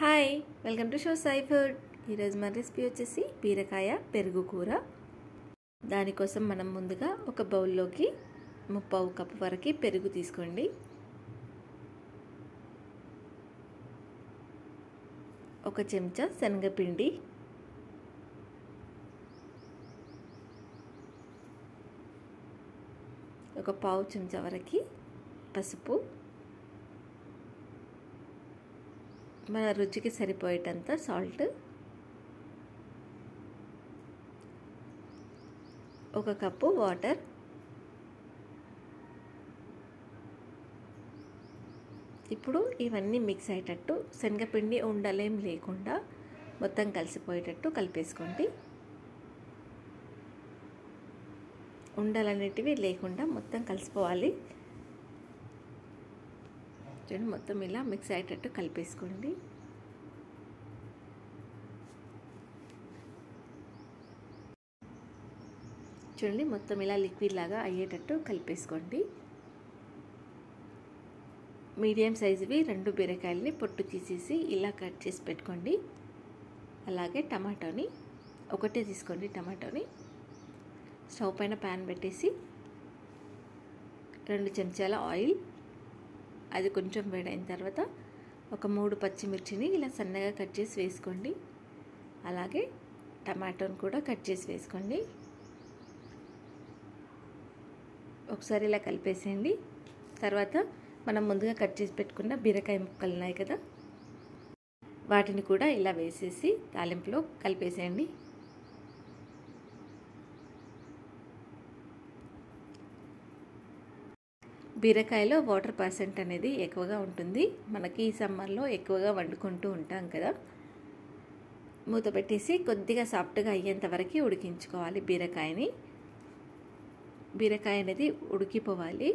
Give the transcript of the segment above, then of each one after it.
Hi welcome to show Sai food. ఈరోజు మన recipe వచ్చేసి బీరకాయ పెరుగు కూర. దానికోసం మనం ముందుగా ఒక బౌల్లోకి 3/4 కప్పు వరకు పెరుగు తీసుకోండి. ఒక చెంచా శనగపిండి, ఒక 1/2 చెంచా వరకు పసుపు, మన రుచికి సరిపోయేటంత సాల్ట్, ఒక కప్పు వాటర్, ఇప్పుడు ఇవన్నీ మిక్స్ అయ్యేటట్టు శనగపిండి ఉండలేం లేకుండా మొత్తం కలిసిపోయేటట్టు కలిపేసుకోండి. ఉండలనేటివి లేకుండా మొత్తం కలిసిపోవాలి. చూడండి, మొత్తం ఇలా మిక్స్ అయ్యేటట్టు కలిపేసుకోండి. చూడండి, మొత్తం ఇలా లిక్విడ్ లాగా అయ్యేటట్టు కలిపేసుకోండి. మీడియం సైజువి 2 బీరకాయలని పొట్టు తీసేసి ఇలా కట్ చేసి పెట్టుకోండి. అలాగే టమాటోని ఒకటే తీసుకోండి. టమాటోని స్టవ్ పైన ప్యాన్ పెట్టేసి 2 చెంచాల ఆయిల్, అది కొంచెం వేడైన తర్వాత ఒక 3 పచ్చిమిర్చిని ఇలా సన్నగా కట్ చేసి వేసుకోండి. అలాగే టమాటోని కూడా కట్ చేసి వేసుకోండి. ఒకసారి ఇలా కలిపేసేయండి. తర్వాత మనం ముందుగా కట్ చేసి పెట్టుకున్న బీరకాయ ముక్కలు ఉన్నాయి కదా, వాటిని కూడా ఇలా వేసేసి తాలింపులో కలిపేసేయండి. బీరకాయలో వాటర్ పర్సెంట్ అనేది ఎక్కువగా ఉంటుంది. మనకి ఈ సమ్మర్లో ఎక్కువగా వండుకుంటూ ఉంటాం కదా. మూత పెట్టేసి కొద్దిగా సాఫ్ట్గా అయ్యేంత వరకు ఉడికించుకోవాలి బీరకాయని. బీరకాయ అనేది ఉడికిపోవాలి.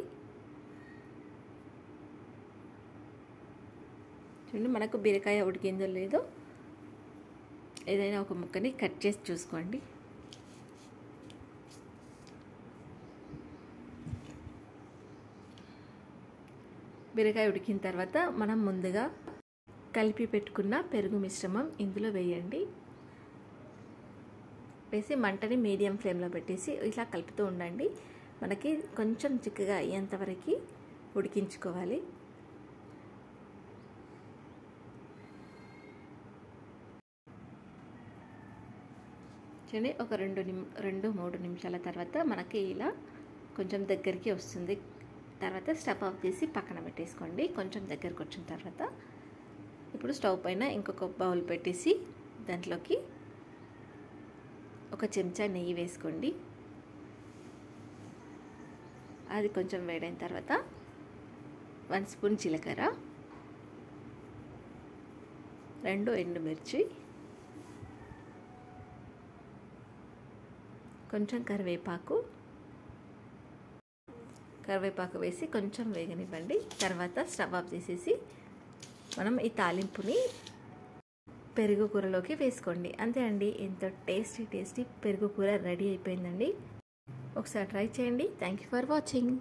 చూడండి, మనకు బీరకాయ ఉడికిందో లేదో ఏదైనా ఒక ముక్కని కట్ చేసి చూసుకోండి. బీరకాయ ఉడికిన తర్వాత మనం ముందుగా కలిపి పెట్టుకున్న పెరుగు మిశ్రమం ఇందులో వేయండి. వేసి మంటని మీడియం ఫ్లేమ్లో పెట్టేసి ఇలా కలుపుతూ ఉండండి. మనకి కొంచెం చిక్కగా అయ్యేంత వరకు ఉడికించుకోవాలి. చూడండి, ఒక 2-3 నిమిషాల తర్వాత మనకి ఇలా కొంచెం దగ్గరికి వస్తుంది. తర్వాత స్టవ్ ఆఫ్ చేసి పక్కన పెట్టేసుకోండి. కొంచెం దగ్గరకు వచ్చిన తర్వాత ఇప్పుడు స్టవ్ పైన ఇంకొక బౌల్ పెట్టేసి దాంట్లోకి ఒక చెంచా నెయ్యి వేసుకోండి. అది కొంచెం వేడైన తర్వాత 1 స్పూన్ జీలకర్ర, 2 ఎండుమిర్చి, కొంచెం కరివేపాకు వేసి కొంచెం వేగనివ్వండి. తర్వాత స్టవ్ ఆఫ్ చేసేసి మనం ఈ తాలింపుని పెరుగు కూరలోకి వేసుకోండి. అంతే అండి, ఎంతో టేస్టీ పెరుగు కూర రెడీ అయిపోయిందండి. ఒకసారి ట్రై చేయండి. Thank you for watching.